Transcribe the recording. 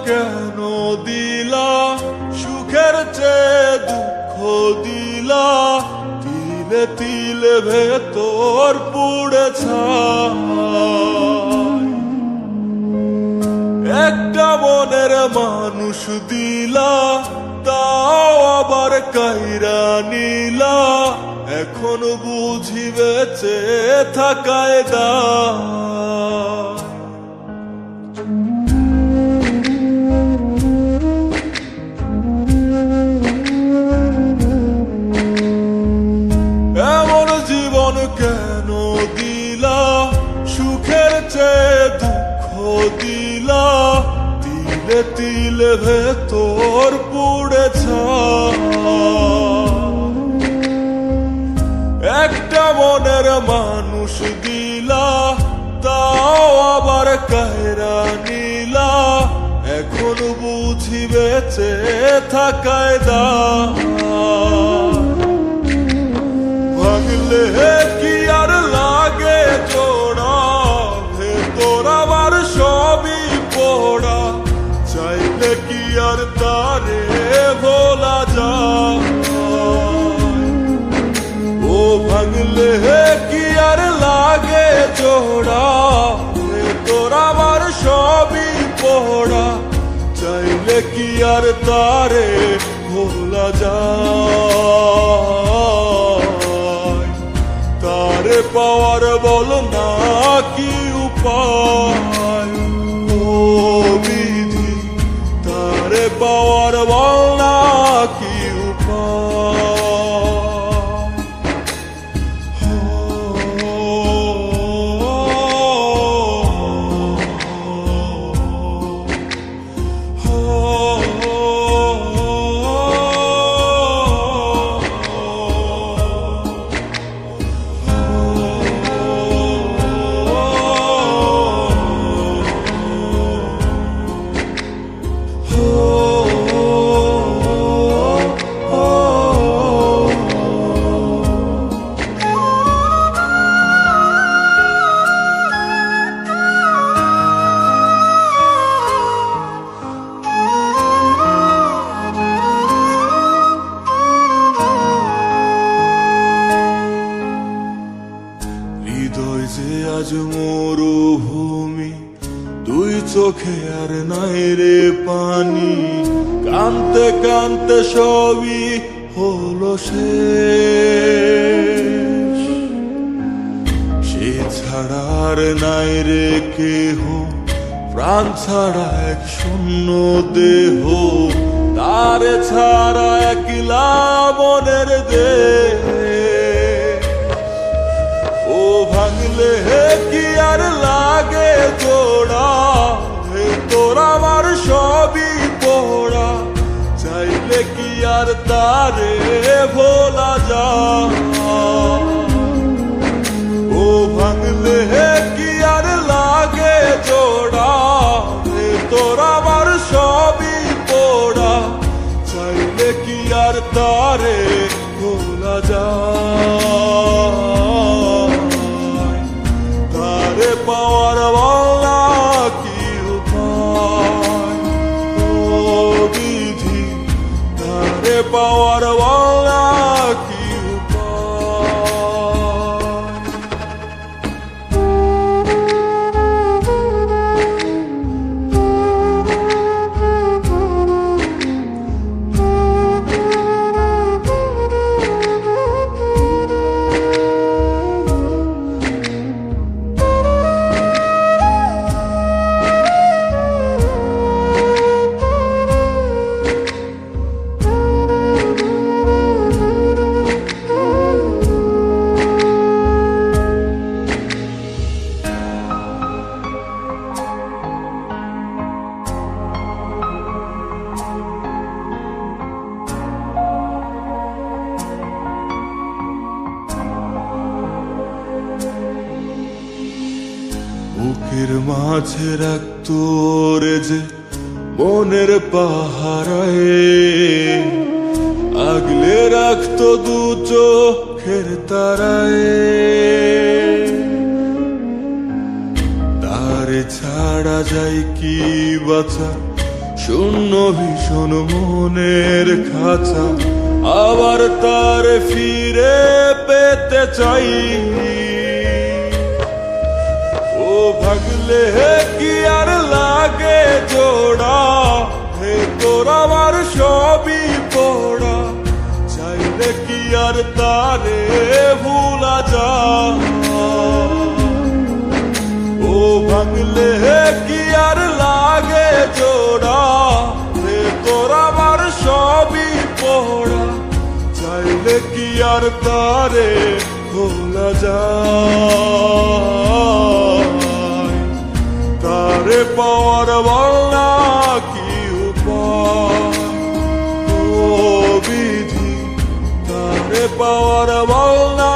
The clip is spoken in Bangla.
কেন দিলা, সুখের চেয়ে দুঃখ দিলা, তিলে তিলে ভেতর পুড়ে ছাই। একটা মনের মানুষ দিলা, তাও আবার কাইরা নিলা, এখন বুঝি বেঁচে থাকায় দায়। এমন জীবন কেন দিলা, সুখের চেয়ে দুঃখ দিলা, তিলে তিলে ভেতর পুড়ে ছাই। একটা মনের মানুষ দিলা, তাও আবার কায়রা নিলা, এখন বুঝি বেঁচে থাকায় দায়। ভাঙলে কি আর লাগে জোড়া, ভেতর আমার সবই পোড়া, চাইলে কি আর তারে ভোলা যায়। ও ভাঙলে কি আর লাগে জোড়া, ভেতর আমার সবই পোড়া, চাইলে কি আর তারে ভোলা যায়। তারে পাওয়ার বল না কি উপায়, ও বিধি তারে পাওয়ার বল না কি উপায়। হৃদয় যে আজ মরুভূমি, দুই চোখে আর নাই রে পানি, কানতে কানতে সবই হলো শেষ। সে ছাড়া আর নাই রে কেহ, প্রাণ ছাড়া এক শূন্য দেহ, তারে ছাড়া একলা মনের দেহ। ও ভাঙলে কি আর লাগে জোড়া, ভেতর আমার সবই পোড়া, চাইলে কি আর তারে ভোলা যায়। ও ভাঙলে কি আর লাগে জোড়া, ভেতর আমার সবই পোড়া, চাইলে কি আর তারে ভোলা যায়। তারে পাওয়ার বলা কি উপায়, ও বিধি তারে পাওয়ার বলা কি বুকের মাঝে রাখতো রে যে মনের পাহারায়, আগলে রাখতো দু চোখের তারায়। তারে ছাড়া যায় কি বাঁচা, শূন্য ভীষণ মনের খাঁচা আবার তার ফিরে পেতে চাই। ও ভাগলে কি আর লাগে জোড়া, হে তোর আমার সবই পোড়া, চাইলে কি আর তারে ভুলা যায়। ও ভাঙলে কি আর লাগে জোড়া, রে তোর আমার সবই পোড়া, চাইলে কি আর তারে ভোলা যায়। তারে পাওয়ার বলনা কি উপায়, ও বিধি তারে পাওয়ার বলনা